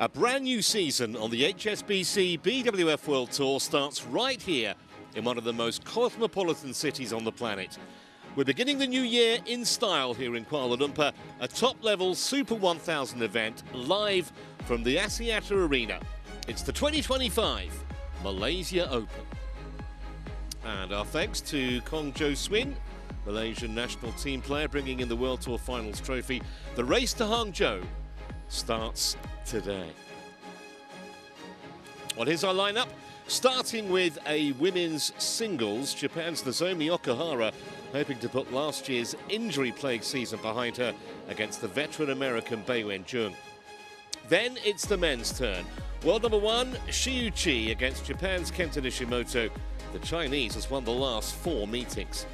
A brand new season on the HSBC BWF World Tour starts right here in one of the most cosmopolitan cities on the planet. We're beginning the new year in style here in Kuala Lumpur, a top-level Super 1000 event live from the Axiata Arena. It's the 2025 Malaysia Open. And our thanks to Kong Jo Swin, Malaysian national team player, bringing in the World Tour Finals trophy. The race to Hangzhou starts today. Well, here's our lineup. Starting with a women's singles, Japan's Nozomi Okuhara hoping to put last year's injury-plagued season behind her against the veteran American Beiwen Zhang. Then it's the men's turn. World number one, Shiyu Chi against Japan's Kenta Nishimoto. The Chinese has won the last 4 meetings.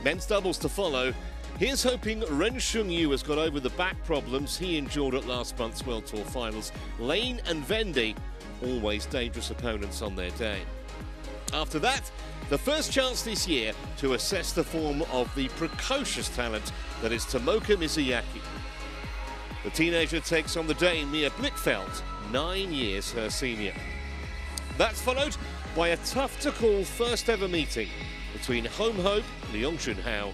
Men's doubles to follow. Here's hoping Ren Shengyu has got over the back problems he endured at last month's World Tour Finals. Lane and Vendi, always dangerous opponents on their day. After that, the first chance this year to assess the form of the precocious talent that is Tomoka Mizuyaki. The teenager takes on the Dane Mia Blichfeld, 9 years her senior. That's followed by a tough-to-call first-ever meeting between home hope Leong Junhao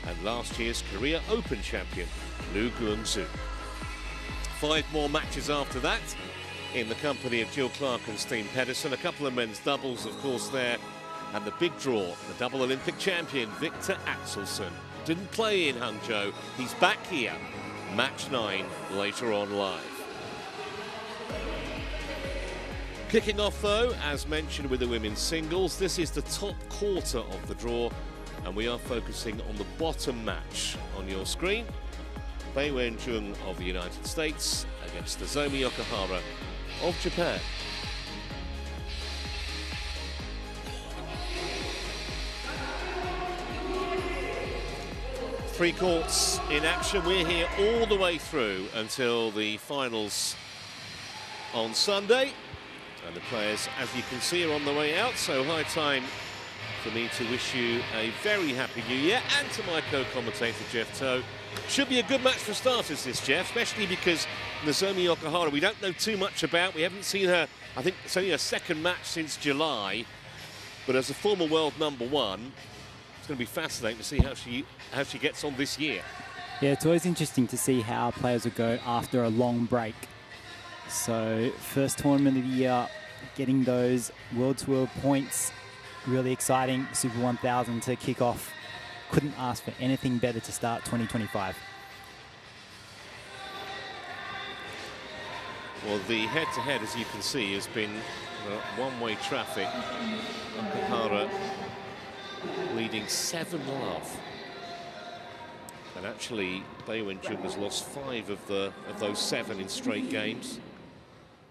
and last year's Korea Open champion Lu Guangzhou. 5 more matches after that in the company of Jill Clark and Steen Pedersen. A couple of men's doubles, of course, there. And the big draw, the double Olympic champion Victor Axelsen. Didn't play in Hangzhou. He's back here. Match 9 later on live. Kicking off, though, as mentioned with the women's singles, this is the top quarter of the draw, and we are focusing on the bottom match on your screen. Beiwen Zhang of the United States against Nozomi Okuhara of Japan. Three courts in action. We're here all the way through until the finals on Sunday. And the players, as you can see, are on the way out. So high time for me to wish you a very happy new year, and to my co-commentator, Jeff Toe. Should be a good match for starters, this, Jeff, especially because Nozomi Okuhara, we don't know too much about. We haven't seen her, I think it's only her second match since July. But as a former world number one, it's going to be fascinating to see how she gets on this year. Yeah, it's always interesting to see how players will go after a long break. So, first tournament of the year, getting those World Tour points, really exciting. Super 1000 to kick off. Couldn't ask for anything better to start 2025. Well, the head-to-head, as you can see, has been one-way traffic. Okuhara leading 7-love. And actually, Beiwen Zhang has lost 5 of those 7 in straight games.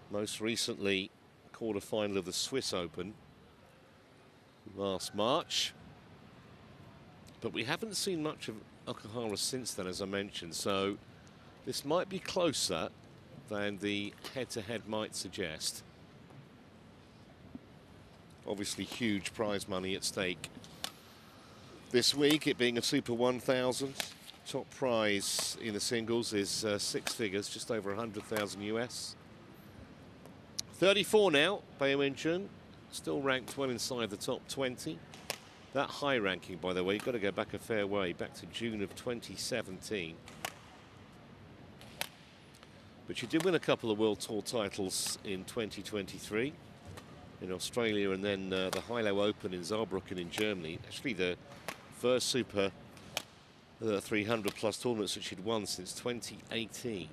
Most recently, quarter-final of the Swiss Open last March. But we haven't seen much of Okuhara since then, as I mentioned, so this might be closer than the head-to-head might suggest. Obviously, huge prize money at stake this week, it being a Super 1000. Top prize in the singles is 6 figures, just over 100,000 US. 34 now, Beiwen Zhang, still ranked well inside the top 20. That high ranking, by the way, you've got to go back a fair way, back to June of 2017. But she did win a couple of World Tour titles in 2023 in Australia, and then the Hilo Open in Saarbrücken in Germany. Actually, the first Super 300-plus tournaments that she'd won since 2018.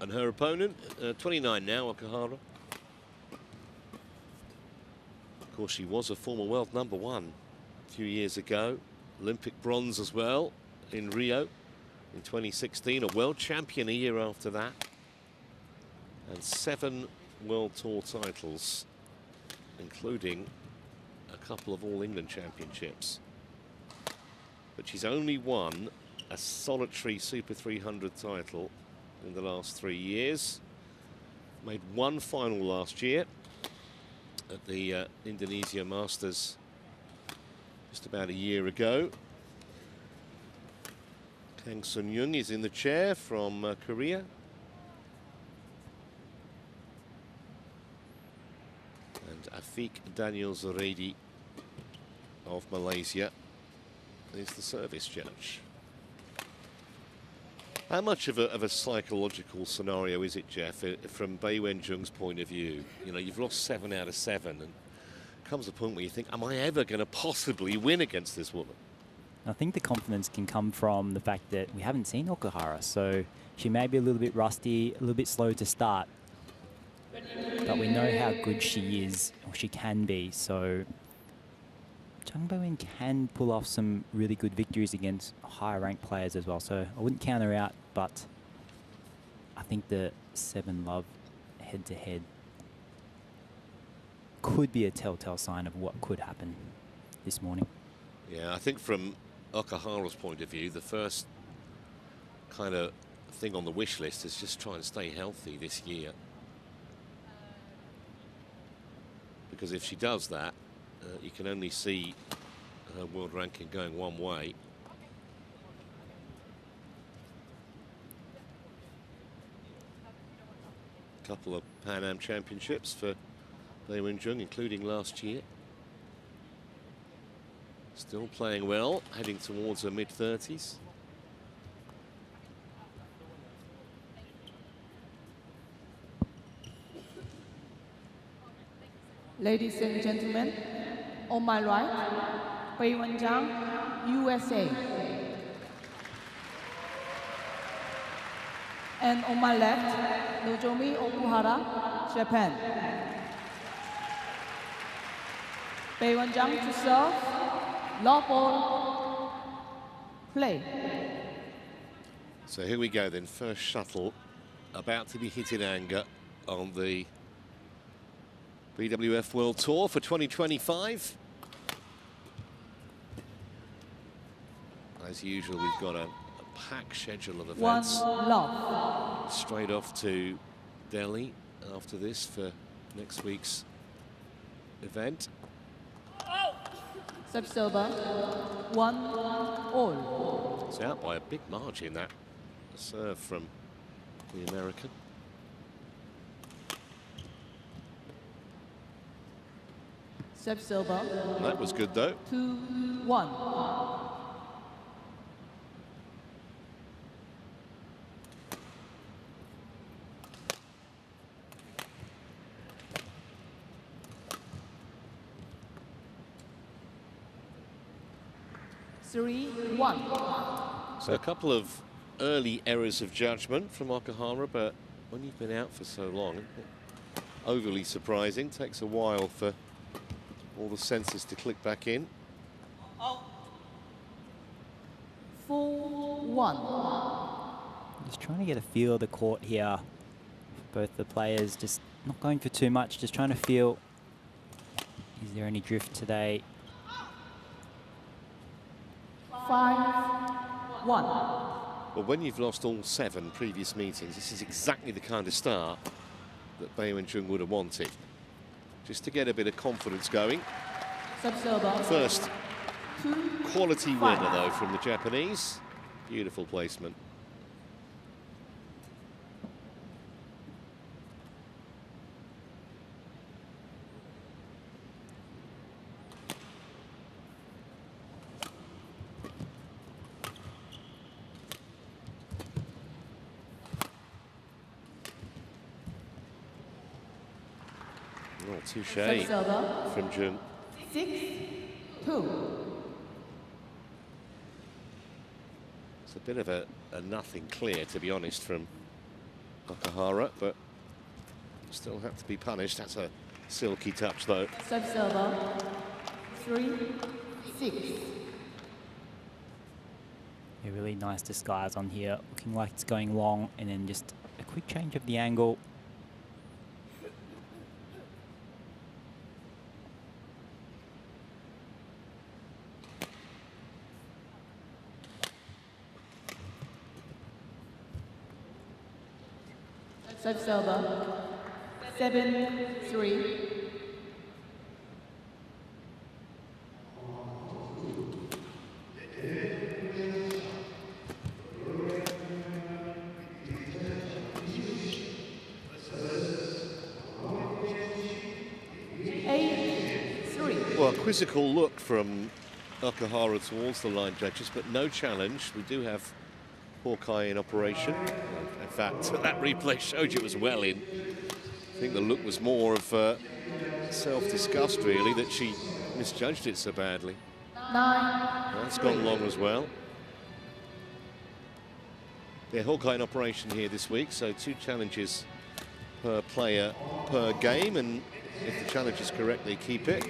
And her opponent, 29 now, Okuhara. Of course, she was a former world number one a few years ago. Olympic bronze as well in Rio in 2016. A world champion a year after that. And 7 World Tour titles, including a couple of All England Championships. But she's only won a solitary Super 300 title in the last 3 years. Made one final last year at the Indonesia Masters just about a year ago. Kang Sun-young is in the chair from Korea. Taufik Daniel Zuredi of Malaysia is the service judge. How much of a psychological scenario is it, Jeff, from Beiwen Zhang's point of view? You know, you've lost 7 out of 7, and comes a point where you think, am I ever going to possibly win against this woman? I think the confidence can come from the fact that we haven't seen Okuhara, so she may be a little bit rusty, a little bit slow to start, but we know how good she is, or she can be, so Zhang Beiwen can pull off some really good victories against higher ranked players as well, so I wouldn't count her out, but I think the 7-love head-to-head could be a telltale sign of what could happen this morning. Yeah, I think from Okuhara's point of view, the first kind of thing on the wish list is just try and stay healthy this year. Because if she does that, you can only see her world ranking going one way. A couple of Pan Am Championships for Beiwen Zhang, including last year. Still playing well, heading towards her mid-30s. Ladies and gentlemen, on my right, Beiwen Zhang, USA. And on my left, Nozomi Okuhara, Japan. Beiwen Zhang to serve, love ball, play. So here we go then, first shuttle about to be hit in anger on the BWF World Tour for 2025. As usual, we've got a packed schedule of events. One love. Straight off to Delhi after this for next week's event. Serve, 1-all. It's out by a big margin, that serve from the American. Serve, That was good though. 2-1. So a couple of early errors of judgment from Okuhara, but when you've been out for so long, overly surprising. Takes a while for all the senses to click back in. 4-1. Just trying to get a feel of the court here. Both the players just not going for too much, just trying to feel, is there any drift today? 5-1. Well, when you've lost all 7 previous meetings, this is exactly the kind of start that Beiwen Zhang would have wanted. Just to get a bit of confidence going. First quality winner, though, from the Japanese. Beautiful placement. Oh, touche from Zhang. 6-2. It's a bit of a nothing clear, to be honest, from Okuhara, but still have to be punished. That's a silky touch, though. 3-6. A really nice disguise on here, looking like it's going long, and then just a quick change of the angle. Serve, 7-3. quizzical look from Okuhara towards the line judges, but no challenge. We do have Hawkeye in operation. In fact, that replay showed you it was well in. I think the look was more of self-disgust, really, that she misjudged it so badly. 9. That's gone long as well. Yeah, Hawkeye in operation here this week, so 2 challenges per player per game, and if the challenge is correct, they keep it.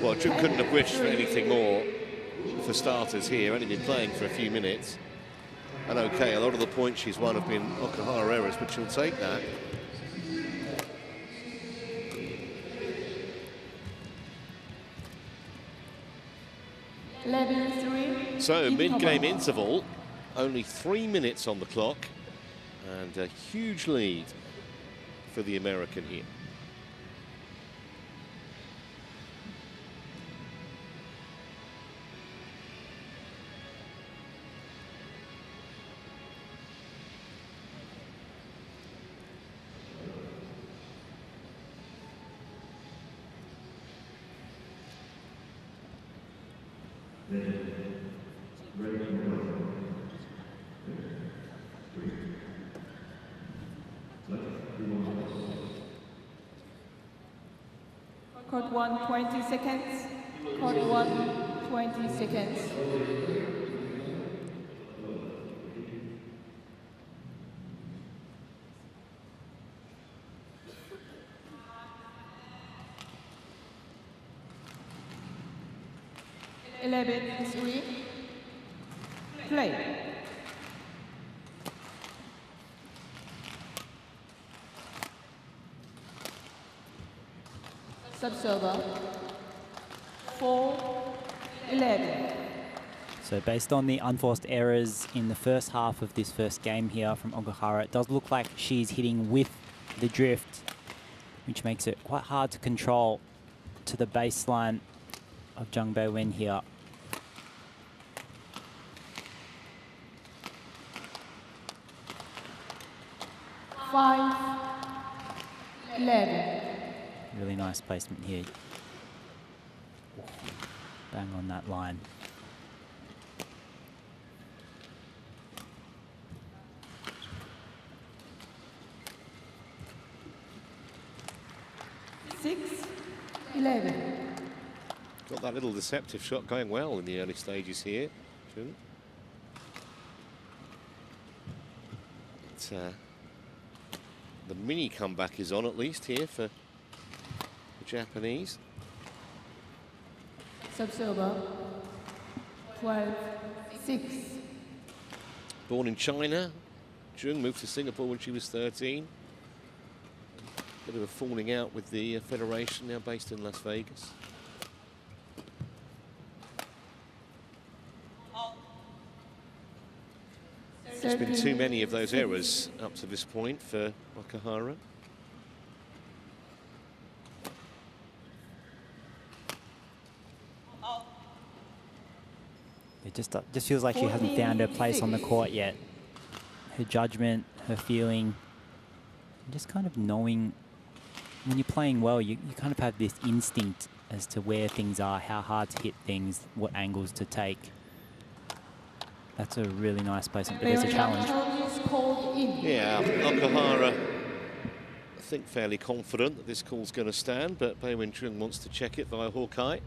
Well, Jung couldn't have wished for anything more for starters here, only been playing for a few minutes. And okay, a lot of the points she's won have been Okuhara errors, but she'll take that. So, mid-game interval, only 3 minutes on the clock, and a huge lead for the American here. Court 1, 20 seconds. Court 1, 20 seconds. Eleven, 3. Play. Subserver 4-11. So based on the unforced errors in the first half of this first game here from Okuhara, it does look like she's hitting with the drift, which makes it quite hard to control to the baseline of Zhang Beiwen here. Five, 11. Really nice placement here. Bang on that line. Six, 11. Got that little deceptive shot going well in the early stages here. The mini comeback is on, at least here for the Japanese. Subserver 12-6. Born in China, Zhang moved to Singapore when she was 13. Bit of a falling out with the federation, now based in Las Vegas. There's been too many of those errors up to this point for Okuhara. It just feels like she hasn't found her place on the court yet. Her judgment, her feeling, just kind of knowing when you're playing well, you kind of have this instinct as to where things are, how hard to hit things, what angles to take. That's a really nice placement, but there's a challenge. Yeah, Okuhara, I think, fairly confident that this call's going to stand, but Beiwen Zhang wants to check it via Hawkeye.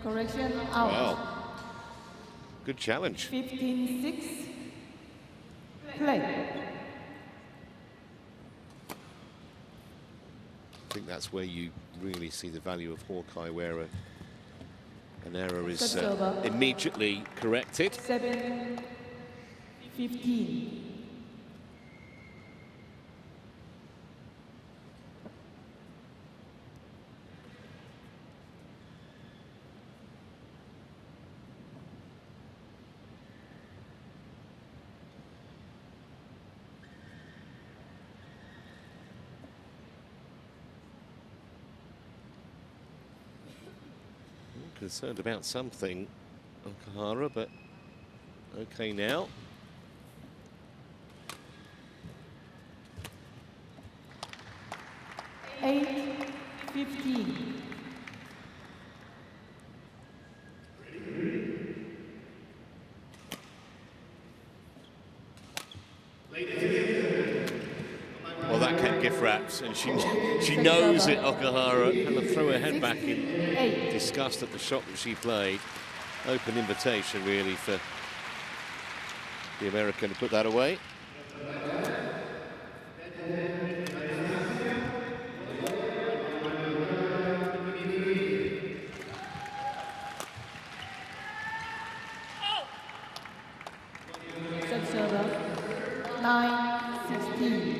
Correction out. Wow. Good challenge. 15-6. Play. I think that's where you really see the value of Hawkeye, where an error is immediately corrected. 7-15. concerned about something, Okuhara, but okay now. Eight, 15. Well, that can give raps, and she knows it, Okuhara. Kind of threw her head back in disgust at the shot that she played. Open invitation, really, for the American to put that away. Set server, 9-16.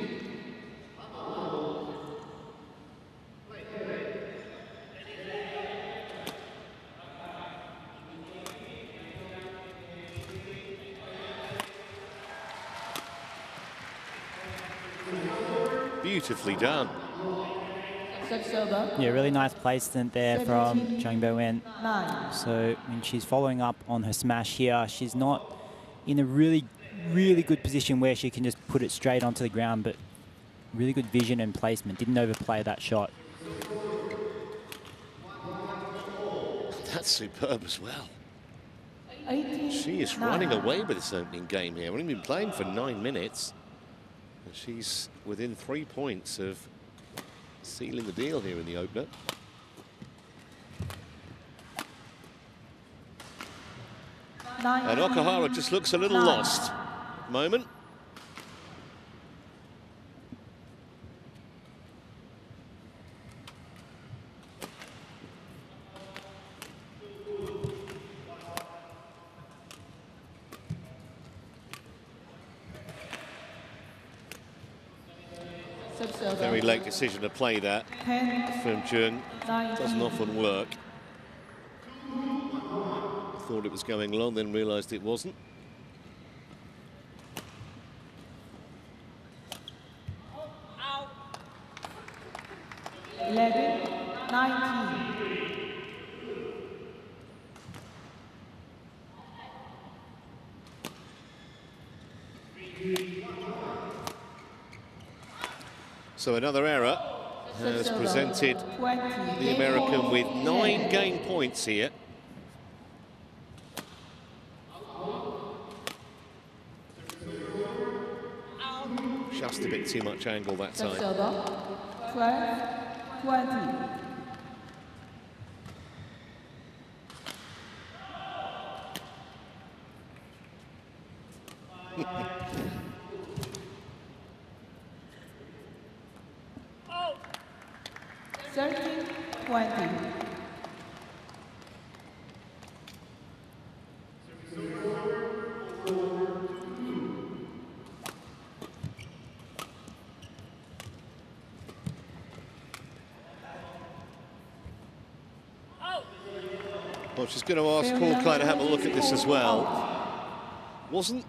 Beautifully done. Set server, Yeah, really nice placement there from 17, Zhang Beiwen. 9. So when she's following up on her smash here, she's not in a really good position where she can just put it straight onto the ground, but really good vision and placement. Didn't overplay that shot. That's superb as well. 18, She is 9. running away with this opening game here. We've only been playing for 9 minutes. And she's within 3 points of sealing the deal here in the opener. And Okuhara just looks a little lost. Moment. Very late decision to play that 10, from Zhang. 19. Doesn't often work. Thought it was going long, then realised it wasn't. Out. 11, 19. So another error has presented the American with 9 game points here. Just a bit too much angle that time. 12, 20. Oh. 13, 20. Well, she's going to ask Paul Klein to have a look at this as well. Wasn't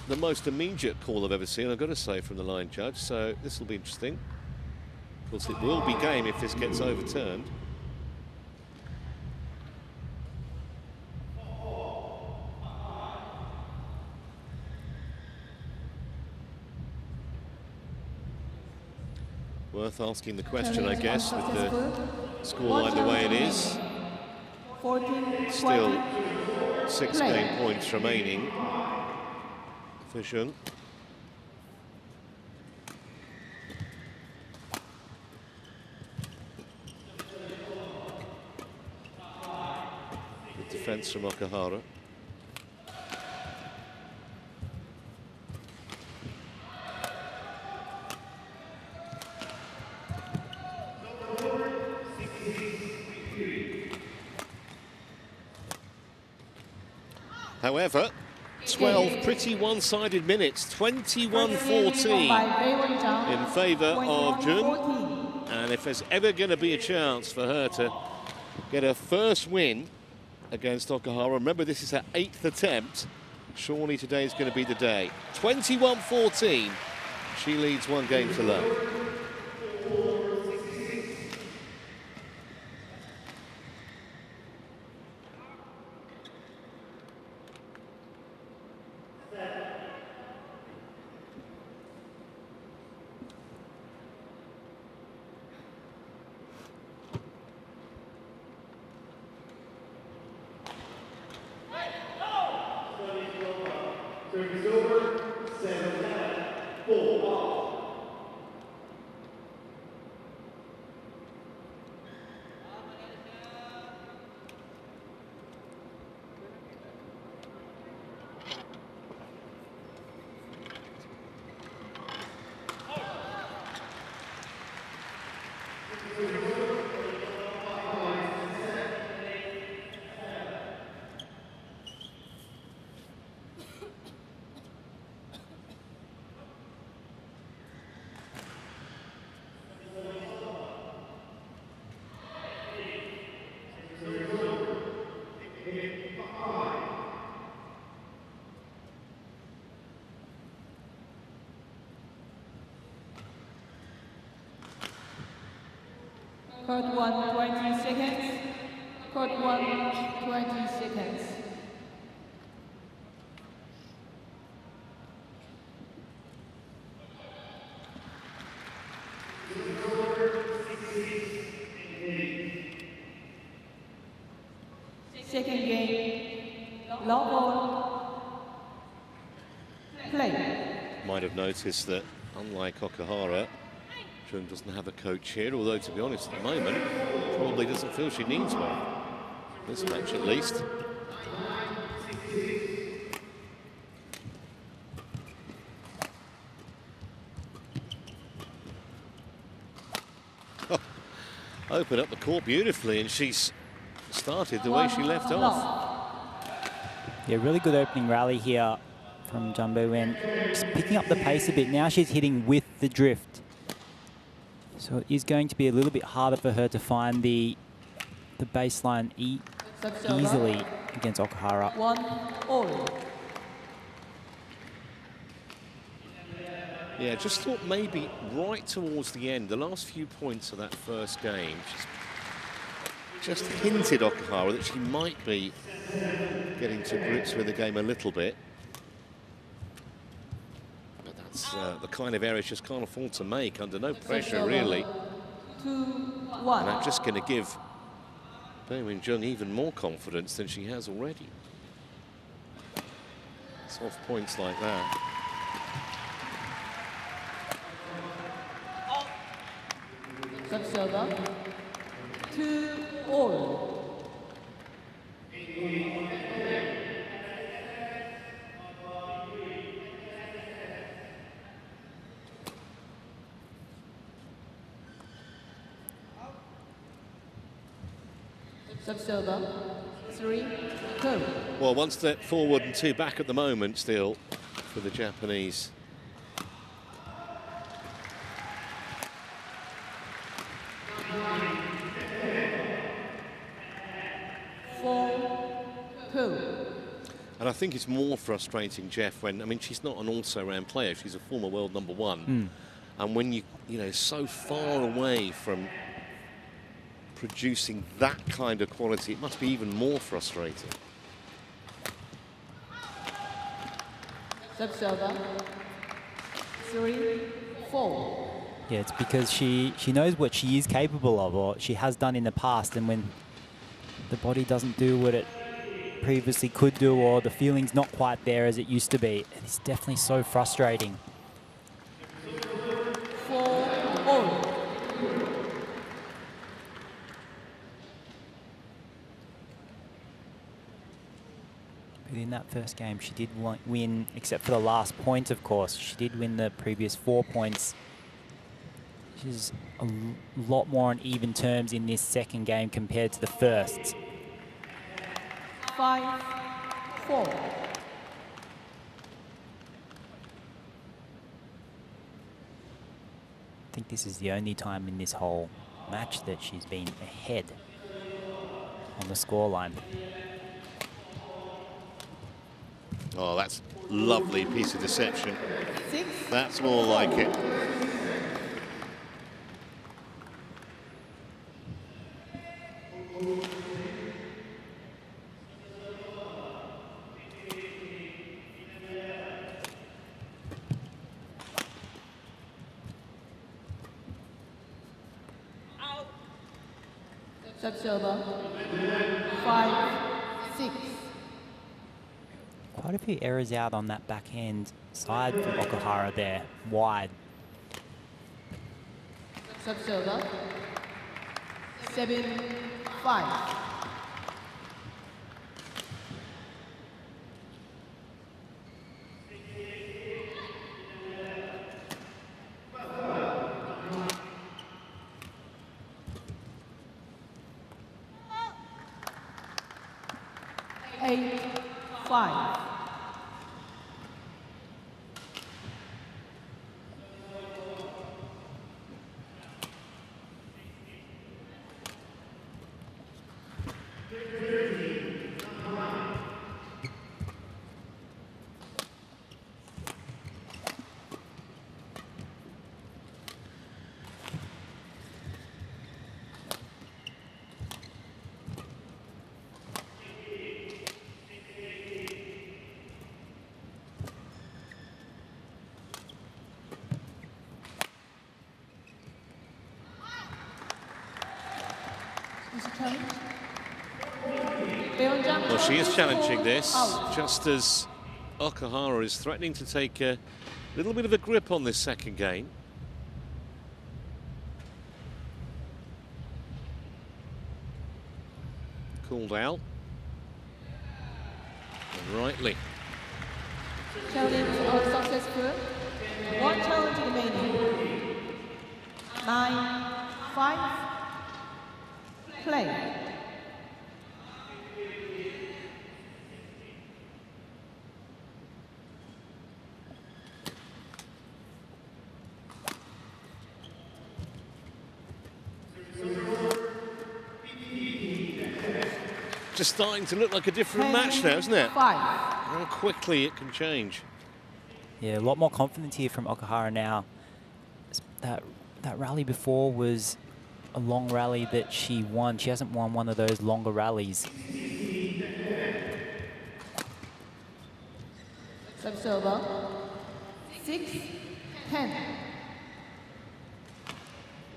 the most immediate call I've ever seen, I've got to say, from the line judge, so this will be interesting. Of course, it will be game if this gets overturned. Worth asking the question, I guess, with the scoreline the way it is. 14, Still 6 game points remaining for Zhang. Good defense from Okuhara. However, 12 pretty one-sided minutes, 21-14 in favour of Zhang. And if there's ever going to be a chance for her to get her first win against Okuhara, remember this is her 8th attempt, surely today is going to be the day. 21-14, she leads 1 game to love. Court 1, 20 seconds. Court 1, 20 seconds. Second game, long ball, play. Might have noticed that, unlike Okuhara, Zhang doesn't have a coach here, although, to be honest, at the moment, probably doesn't feel she needs one. This match, at least. Oh, open up the court beautifully, and she's started the way she left off. Yeah, really good opening rally here from Zhang Beiwen. Just picking up the pace a bit. Now she's hitting with the drift. So it is going to be a little bit harder for her to find the baseline easily against Okuhara. 1-all. Yeah, just thought maybe right towards the end, the last few points of that first game, she's just hinted Okuhara that she might be getting to grips with the game a little bit. But that's the kind of error she just can't afford to make under no pressure, really. 2-1. And that's just going to give Beiwen Zhang even more confidence than she has already. Soft points like that. Server. 2-all. Server. 3-2. Well, one step forward and two back at the moment still for the Japanese. And I think it's more frustrating, Jeff, when, I mean, she's not an also-ran player. She's a former world #1. And when you know, so far away from producing that kind of quality, it must be even more frustrating. Server. 3-4. Yeah, it's because she knows what she is capable of, or she has done in the past, and when the body doesn't do what it previously could do, or the feeling's not quite there as it used to be, it's definitely so frustrating. 4-all. But in that first game, she did win, except for the last point, of course. She did win the previous 4 points. Which is a lot more on even terms in this second game compared to the first. 5-4. I think this is the only time in this whole match that she's been ahead on the scoreline. Oh, that's lovely piece of deception. That's more like it. Server. 5-6. Quite a few errors out on that backhand side from Okuhara there, wide. Server. 7-5. Beiwen Zhang. Well, she is challenging this, Out. just as Okuhara is threatening to take a little bit of a grip on this second game. Called out. And rightly. Challenge successful. One challenge remaining. 9-5. Play. Just starting to look like a different match now, isn't it? 5. How quickly it can change. Yeah, a lot more confidence here from Okuhara now. That rally before was a long rally that she won. She hasn't won one of those longer rallies. Service over. 6-10. I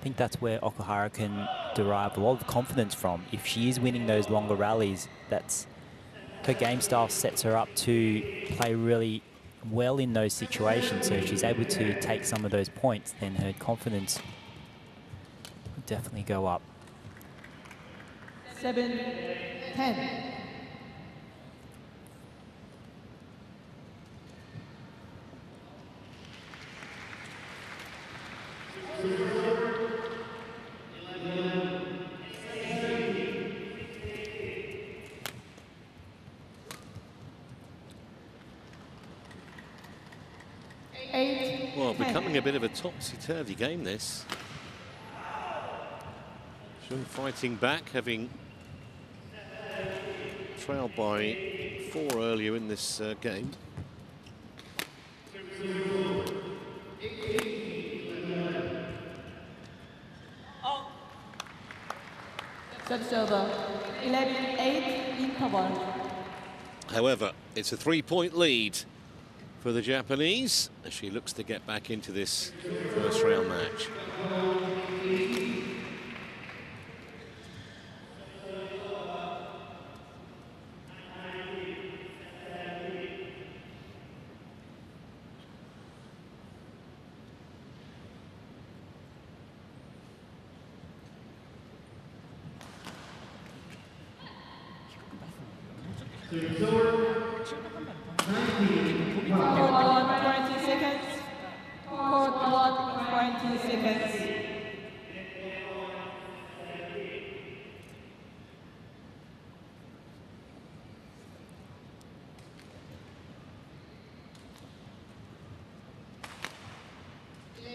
think that's where Okuhara can derive a lot of confidence from. If she is winning those longer rallies, that's her game style sets her up to play really well in those situations. So if she's able to take some of those points, then her confidence will definitely go up. 7-10. Well, becoming a bit of a topsy-turvy game, this. Zhang fighting back, having trailed by 4 earlier in this game. Service over. 11-8 interval. However, it's a 3-point lead for the Japanese as she looks to get back into this first round match. Court 1, 20 seconds. Court 1, 20 seconds.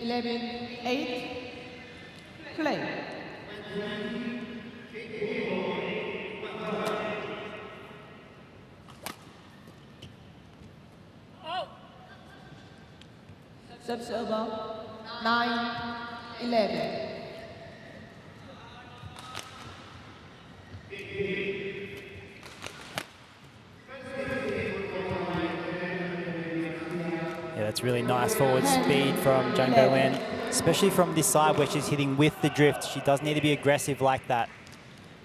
Eleven, 8. Play. Service over. 9-11. Yeah, that's really nice forward speed from Zhang Beiwen, especially from this side where she's hitting with the drift. She does need to be aggressive like that.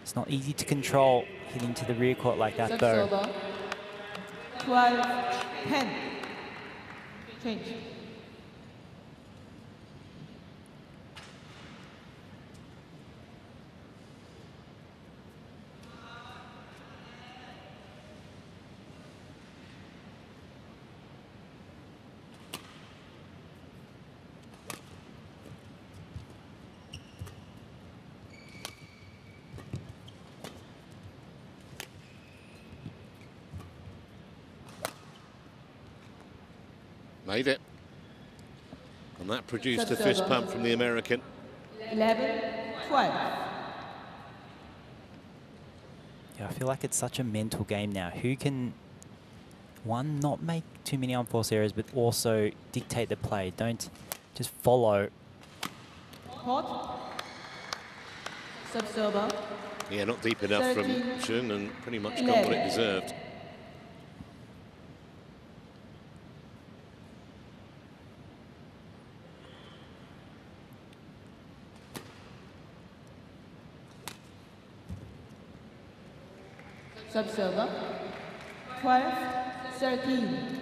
It's not easy to control hitting to the rear court like that, Service though. over. 12-10. Change. Made it. And that produced a fist pump from the American. 11-12. Yeah, I feel like it's such a mental game now. Who can, one, not make too many unforced errors, but also dictate the play. Don't just follow. Court. Service over. Yeah, not deep enough from 13, Zhang and pretty much got what it deserved. Subserver 12-13.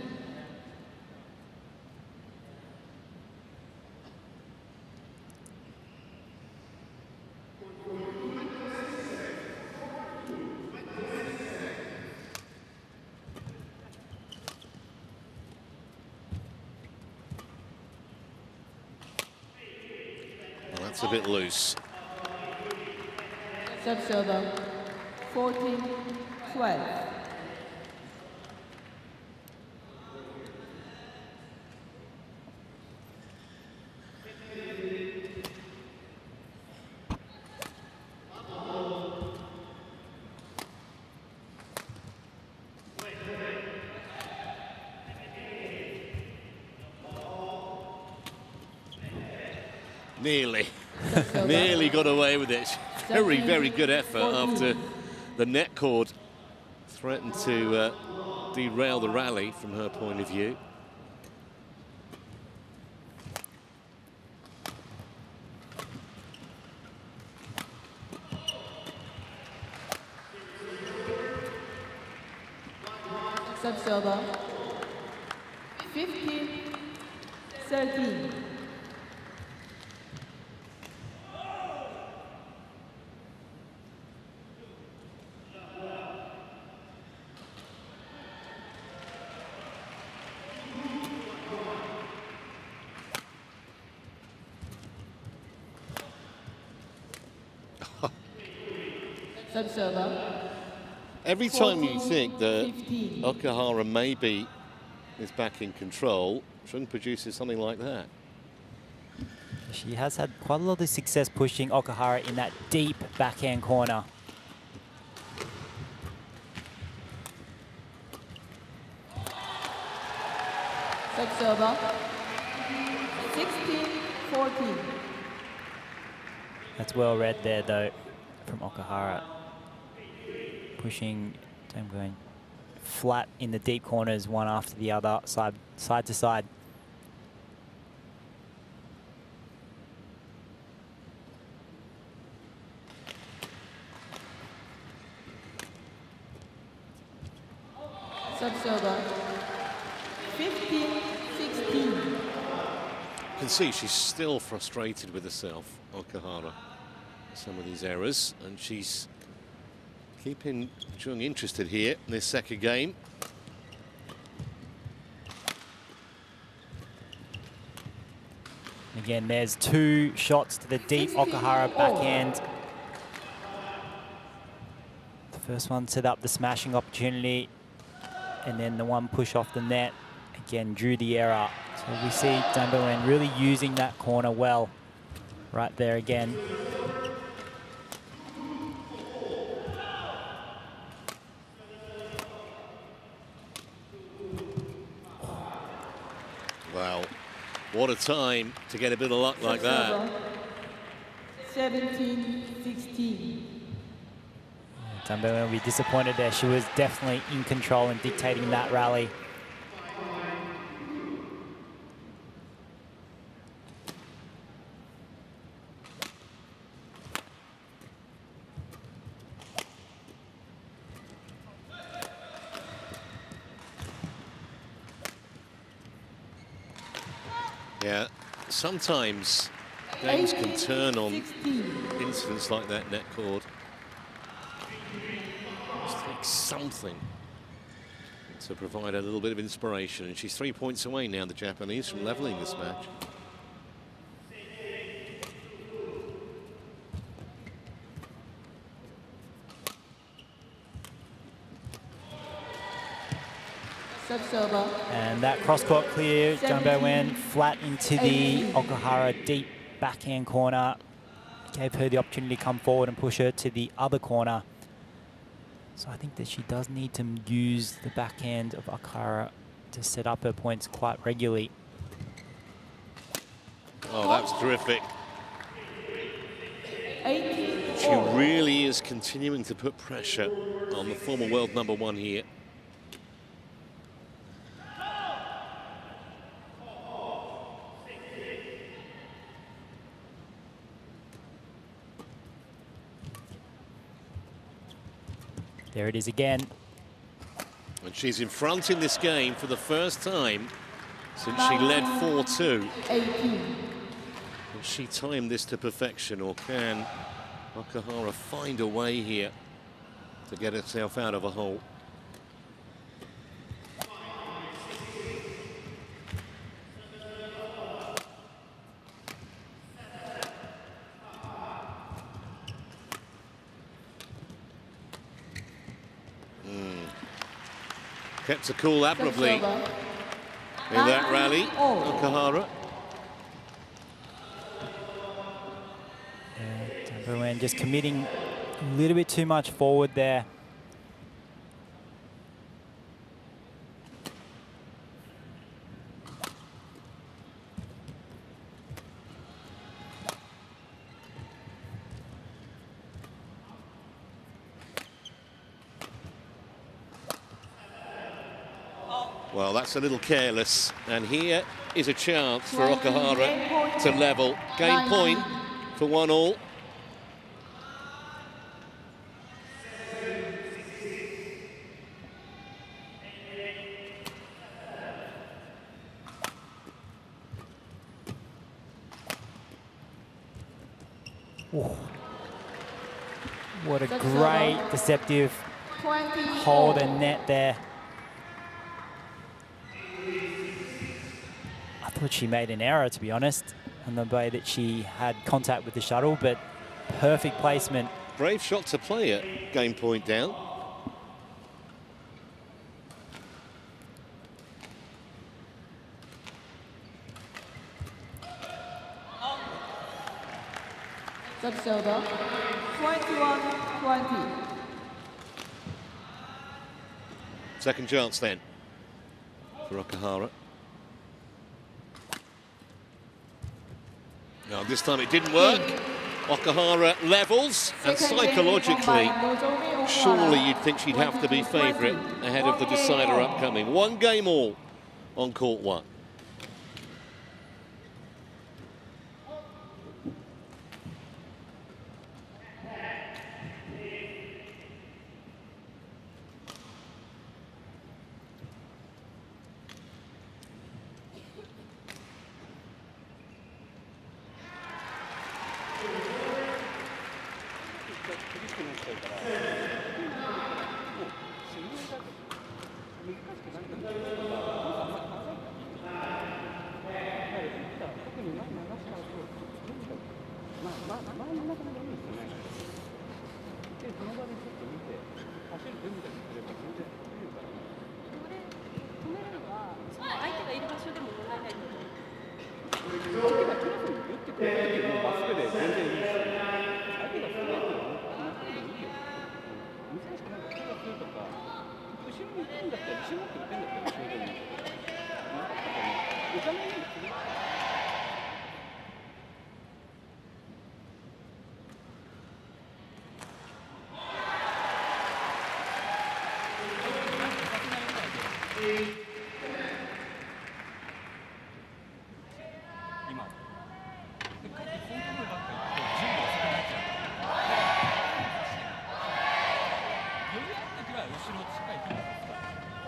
Well, that's a bit loose. Subserver 14-12. Nearly got away with it. Very, very good effort after the net cord threatened to derail the rally from her point of view. Subserver 15-13. Subserver. Every time you think that Okuhara maybe is back in control, Zhang produces something like that. She has had quite a lot of success pushing Okuhara in that deep backhand corner. Subserver 16-14. That's well read there though from Okuhara. Pushing, going flat in the deep corners, one after the other, side to side. Subserver 15-16. You can see she's still frustrated with herself, Okuhara. Some of these errors, and she's keeping Zhang interested here in this second game. Again, there's two shots to the deep Okuhara backhand. The first one set up the smashing opportunity, and then the one push off the net, again, drew the error. So we see Zhang Beiwen really using that corner well right there again. Wow, what a time to get a bit of luck like that. 17-16. Zhang Beiwen will be disappointed there. She was definitely in control and dictating that rally. Yeah, sometimes games can turn on incidents like that net cord. Just take something to provide a little bit of inspiration. And she's 3 points away now, the Japanese, from leveling this match. And that cross-court clear, Zhang Beiwen flat into the Okuhara deep backhand corner. Gave her the opportunity to come forward and push her to the other corner. So I think that she does need to use the backhand of Okuhara to set up her points quite regularly. Oh, that's terrific. She really is continuing to put pressure on the former world #1 here. There it is again. And she's in front in this game for the first time since she led 4-2. 18. Will she time this to perfection, or can Okuhara find a way here to get herself out of a hole? Kept her cool admirably in that rally, Okuhara. Beiwen just committing a little bit too much forward there. Well, that's a little careless, and here is a chance for Okuhara to level. Game point for 1-1. What a great deceptive hold and net there. I thought she made an error, to be honest, in the way that she had contact with the shuttle, but perfect placement. Brave shot to play at game point down. That's over. 21-20. Second chance then for Okuhara. No, this time it didn't work. Okuhara levels, and psychologically, surely you'd think she'd have to be favourite ahead of the decider upcoming. 1 game all on court 1.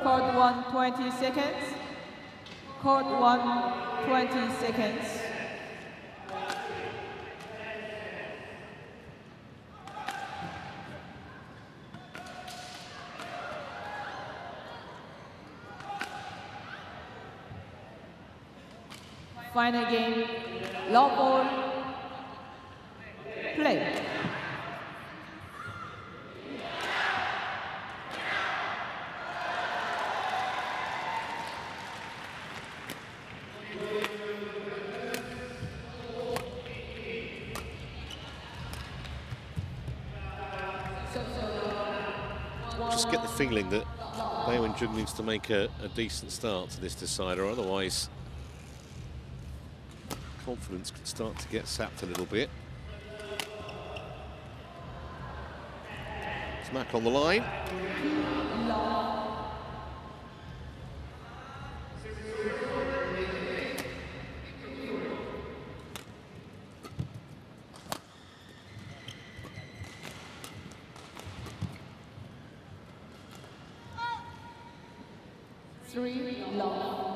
Court 1, 20 seconds. Court 1, 20 seconds. Final game, love ball, play. Just get the feeling that Beiwen Zhang needs to make a decent start to this decider, otherwise confidence could start to get sapped a little bit. Smack on the line. 3 love.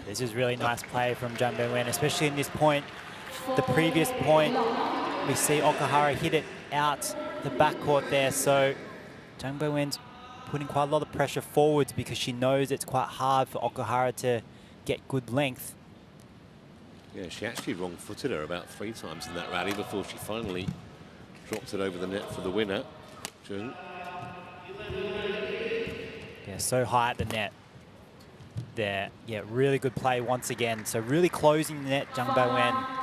This is really nice play from Zhang Beiwen, especially in this point. The previous point, we see Okuhara hit it out the backcourt there. So Zhang Beiwen's putting quite a lot of pressure forwards because she knows it's quite hard for Okuhara to get good length. Yeah, she actually wrong-footed her about 3 times in that rally before she finally dropped it over the net for the winner. Zhang. Yeah, so high at the net there. Yeah, really good play once again. So really closing the net, Zhang Beiwen.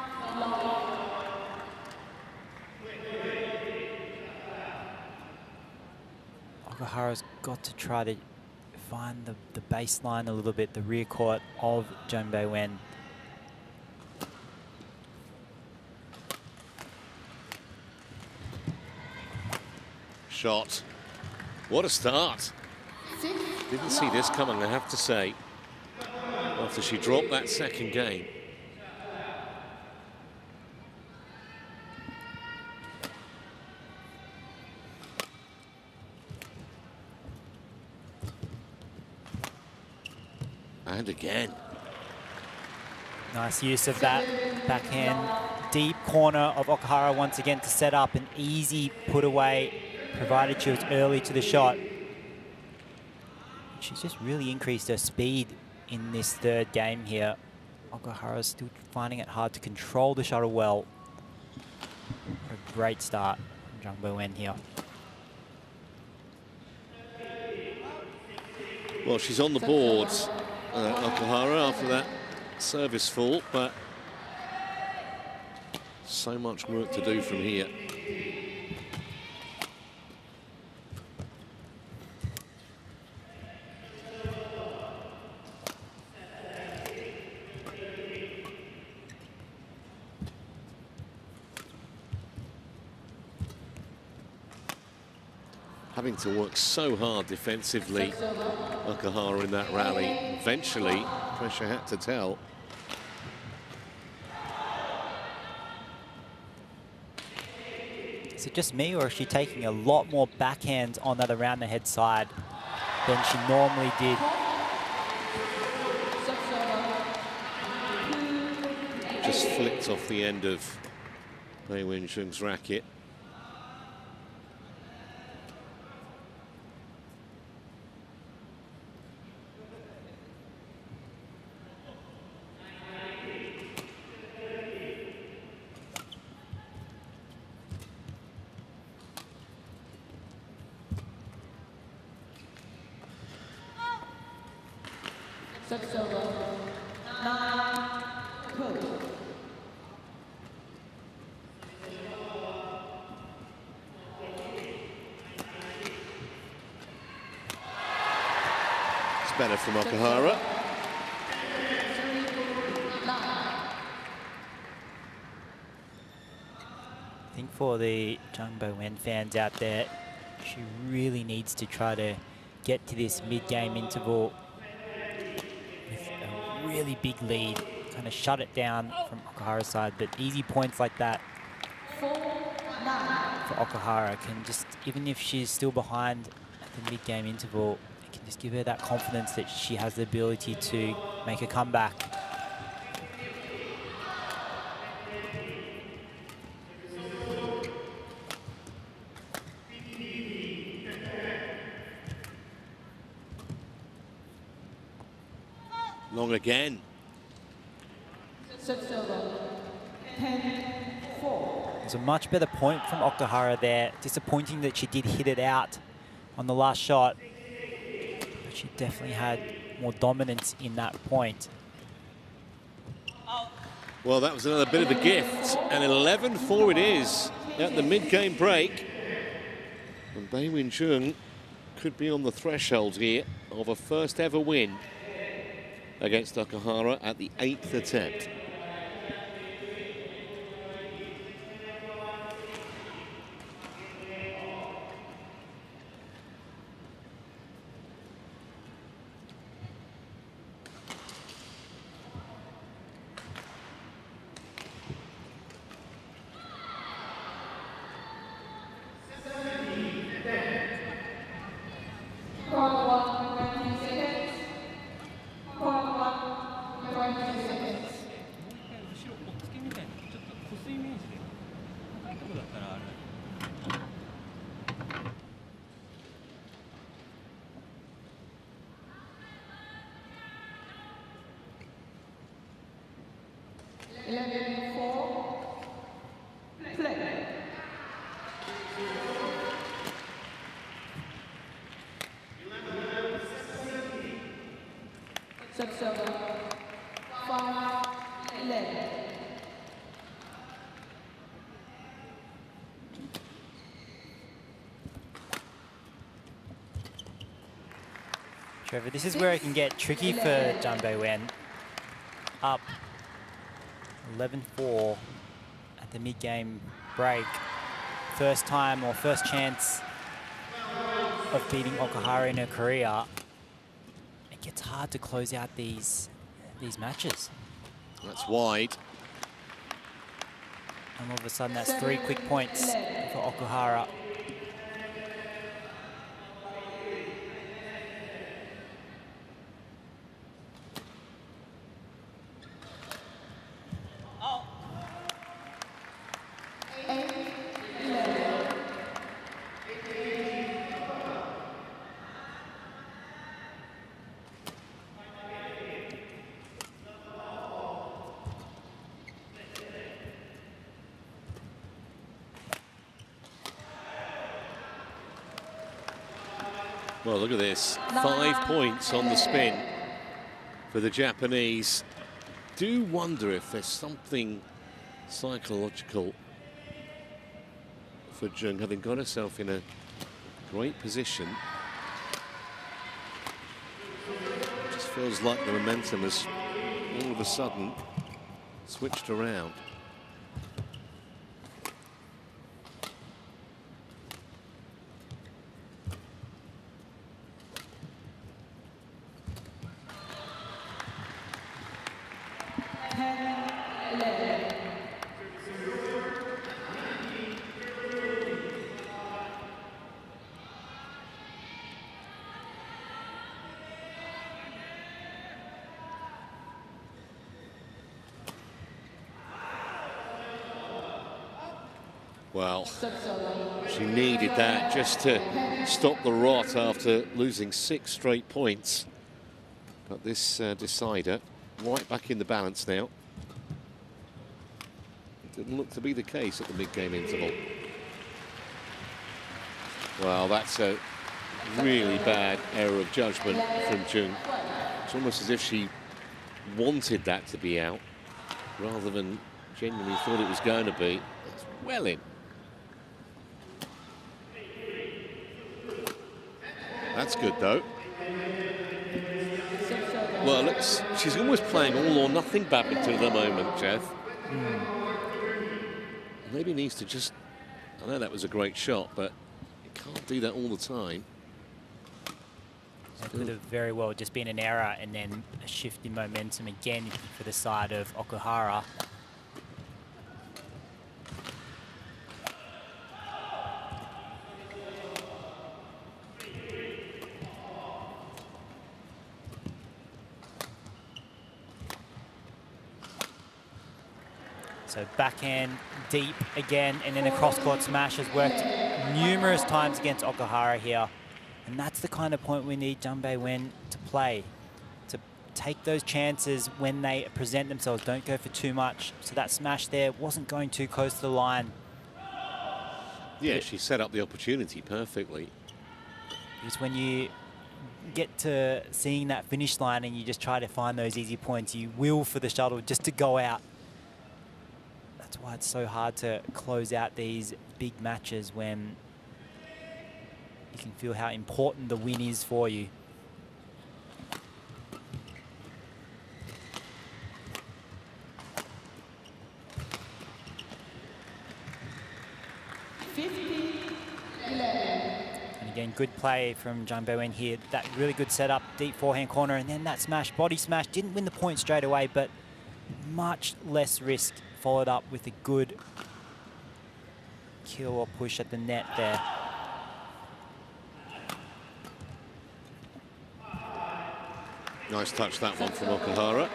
Okuhara's got to try to find the baseline a little bit, the rear court of Zhang Beiwen. Shot. What a start. Didn't see this coming, I have to say, after she dropped that second game. And again. Nice use of that backhand deep corner of Okuhara once again to set up an easy put away, provided she was early to the shot. She's just really increased her speed in this third game here. Okuhara's still finding it hard to control the shuttle well. What a great start from Zhang Beiwen here. Well, she's on the boards, Okuhara, after that service fault, but so much work to do from here. Having to work so hard defensively, Okuhara, in that rally. Eventually, pressure had to tell. Is it just me, or is she taking a lot more backhands on that around the head side than she normally did? Just flicked off the end of Beiwen Zhang's racket. Better from Okuhara. I think for the Zhang Beiwen fans out there, she really needs to try to get to this mid-game interval with a really big lead, kind of shut it down from Okuhara's side, but easy points like that for Okuhara can just, even if she's still behind at the mid-game interval, it can just give her that confidence that she has the ability to make a comeback. Long again. There's a much better point from Okuhara there. Disappointing that she did hit it out on the last shot. But she definitely had more dominance in that point. Well, that was another bit of a gift. And 11-4 it is at the mid-game break. And Beiwen Zhang could be on the threshold here of a first ever win against Okuhara at the 8th attempt. Trevor, this is where it can get tricky for Zhang Beiwen. Up 11-4 at the mid-game break. First time or first chance of beating Okuhara in her career. It gets hard to close out these matches. That's wide. And all of a sudden, that's 3 quick points for Okuhara. Well, look at this. 5 points on the spin for the Japanese. Do wonder if there's something psychological for Zhang, having got herself in a great position. It just feels like the momentum has all of a sudden switched around. Well, she needed that just to stop the rot after losing 6 straight points. But this decider, right back in the balance now. It didn't look to be the case at the mid-game interval. Well, that's a really bad error of judgment from Zhang. It's almost as if she wanted that to be out, rather than genuinely thought it was going to be. It's well in. That's good, though. Well, looks, she's almost playing all or nothing badminton at the moment, Jeff. Maybe needs to just... I know that was a great shot, but you can't do that all the time. It could have very well just been an error and then a shift in momentum again for the side of Okuhara. So backhand deep again, and then a cross-court smash has worked numerous times against Okuhara here. And that's the kind of point we need Zhang Beiwen to play, to take those chances when they present themselves. Don't go for too much. So that smash there wasn't going too close to the line. Yeah, she set up the opportunity perfectly. Because when you get to seeing that finish line and you just try to find those easy points, you will for the shuttle just to go out. That's why it's so hard to close out these big matches when you can feel how important the win is for you. And again, good play from Zhang Beiwen here. That really good setup, deep forehand corner, and then that smash, body smash. Didn't win the point straight away, but much less risk. Followed up with a good kill or push at the net there. Nice touch, that one from Okuhara.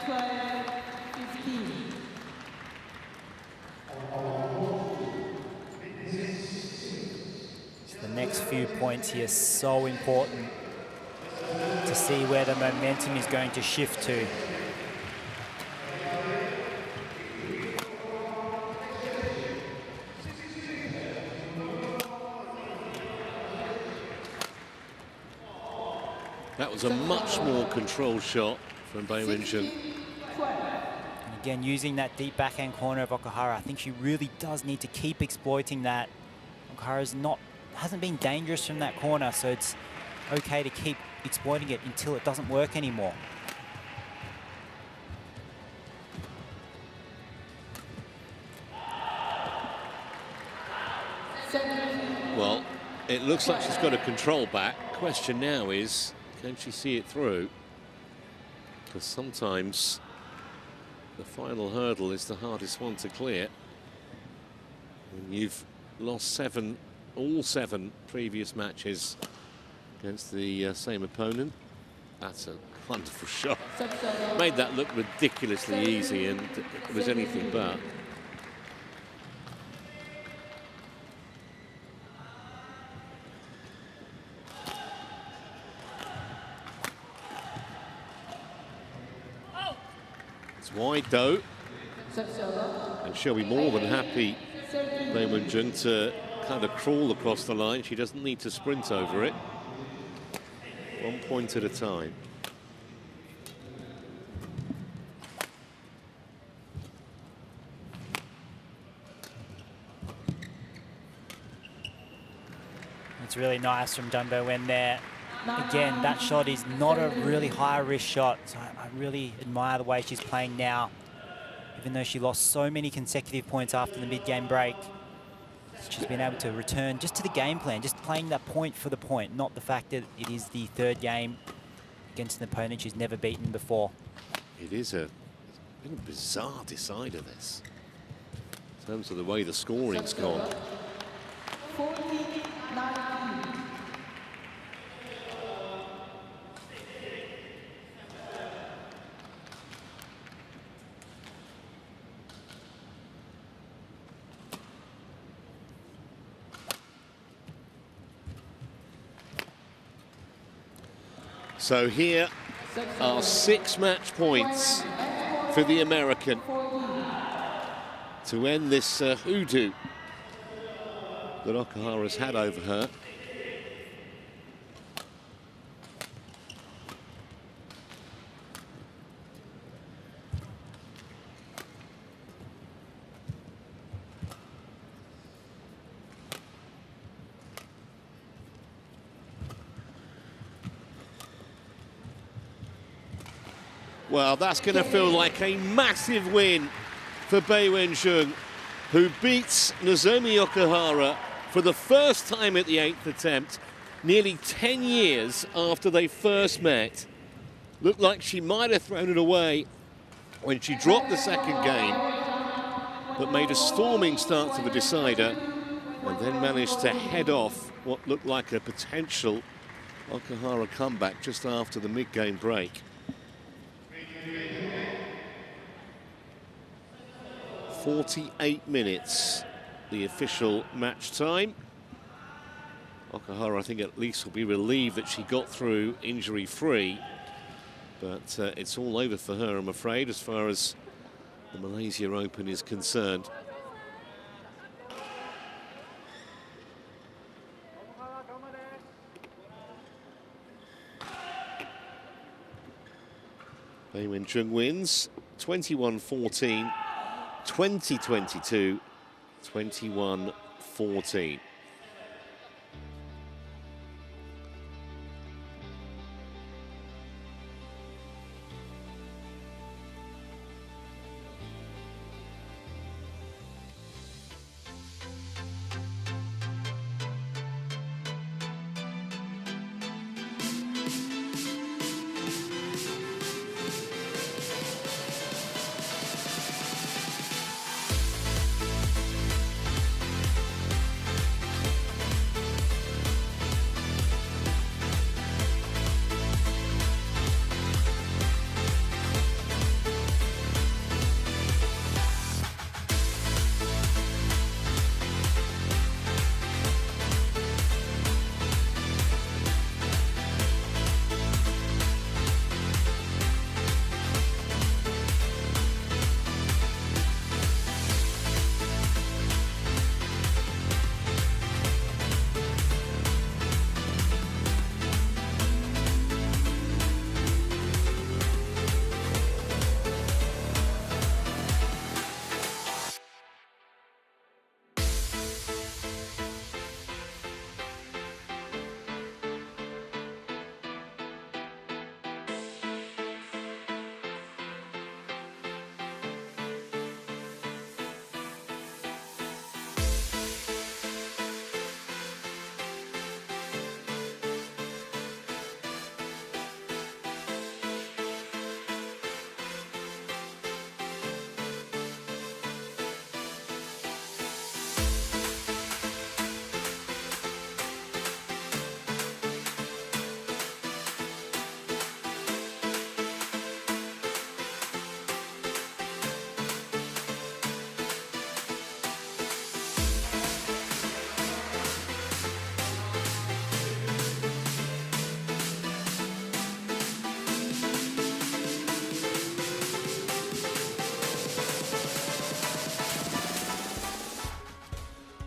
12-15. next few points here so important to see where the momentum is going to shift to. That was a much more controlled shot from Beiwen Zhang. And again, using that deep backhand corner of Okuhara, I think she really does need to keep exploiting that. Hasn't been dangerous from that corner, so it's okay to keep exploiting it until it doesn't work anymore. Well, it looks like she's got a control back. Question now is, can she see it through? Because sometimes the final hurdle is the hardest one to clear. When you've lost all seven previous matches against the same opponent. That's a wonderful shot. Made that look ridiculously easy, and it was anything but. It's wide though, and she'll be more than happy, Beiwen Zhang, to kind of crawl across the line. She doesn't need to sprint over it. 1 point at a time. It's really nice from Zhang Beiwen there. Again, that shot is not a really high-risk shot, so I really admire the way she's playing now. Even though she lost so many consecutive points after the mid-game break, she's been able to return just to the game plan, just playing that point for the point, not the fact that it is the third game against an opponent she's never beaten before. It's been a bizarre decider, this, in terms of the way the scoring's gone. So here are 6 match points for the American to end this hoodoo that Okuhara's had over her. Well, that's going to feel like a massive win for Beiwen Zhang, who beats Nozomi Okuhara for the first time at the 8th attempt, nearly 10 years after they first met. Looked like she might have thrown it away when she dropped the second game, but made a storming start to the decider and then managed to head off what looked like a potential Okuhara comeback just after the mid-game break. 48 minutes, the official match time. Okuhara, I think, at least will be relieved that she got through injury-free, but it's all over for her, I'm afraid, as far as the Malaysia Open is concerned. Beiwen Zhang wins 21-14, 20-22, 21-14.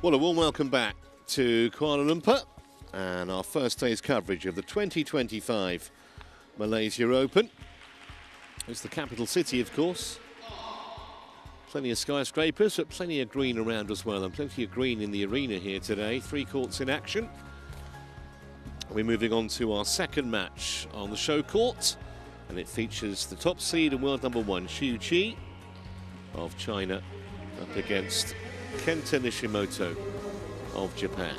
Well, a warm welcome back to Kuala Lumpur and our first day's coverage of the 2025 Malaysia Open. It's the capital city, of course. Plenty of skyscrapers, but plenty of green around as well, and plenty of green in the arena here today. 3 courts in action. We're moving on to our second match on the show court, and it features the top seed and world number 1, Xu Qi of China, up against Kenta Nishimoto of Japan.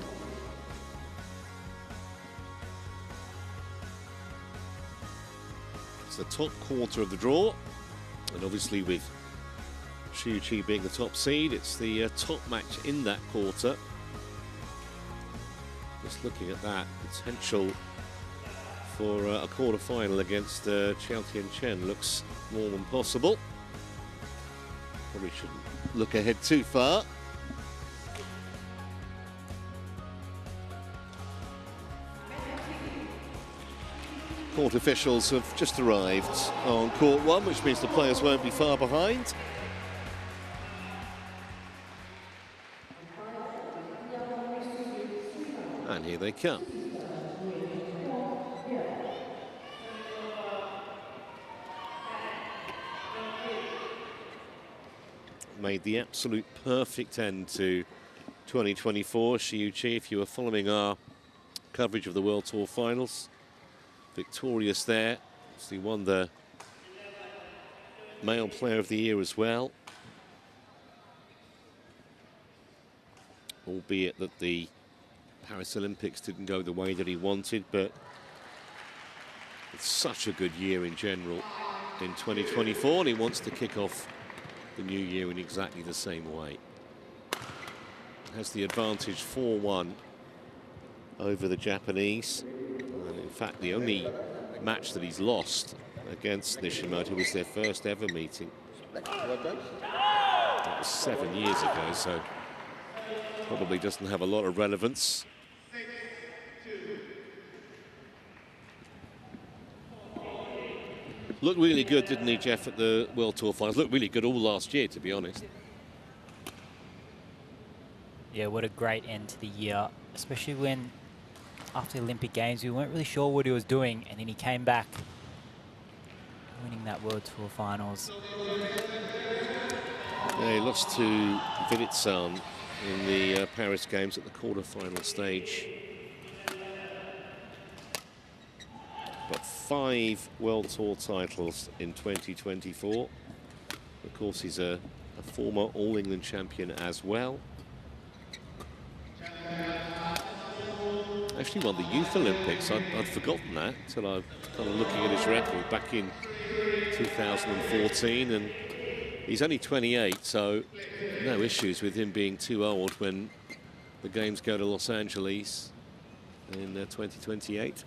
It's the top quarter of the draw, and obviously with Xu Qi being the top seed, it's the top match in that quarter. Just looking at that potential for a quarter-final against Chiao Tian Chen looks more than possible. Probably shouldn't look ahead too far. Court officials have just arrived on court 1, which means the players won't be far behind. And here they come. Made the absolute perfect end to 2024, Xu Qi, if you were following our coverage of the World Tour finals. Victorious there. He won the Male Player of the Year as well. Albeit that the Paris Olympics didn't go the way that he wanted, but it's such a good year in general in 2024, and he wants to kick off the new year in exactly the same way. Has the advantage 4-1 over the Japanese. And in fact, the only match that he's lost against Nishimoto was their first ever meeting. That was 7 years ago, so probably doesn't have a lot of relevance. Looked really good, didn't he, Jeff, at the World Tour finals? Looked really good all last year, to be honest. Yeah, what a great end to the year, especially when after the Olympic Games we weren't really sure what he was doing, and then he came back winning that World Tour finals. Yeah, he lost to Beiwen Zhang in the Paris Games at the quarter-final stage. Got 5 World Tour titles in 2024. Of course, he's a former All-England champion as well. Actually won the Youth Olympics. I'd forgotten that until I was kind of looking at his record back in 2014, and he's only 28, so no issues with him being too old when the games go to Los Angeles in 2028.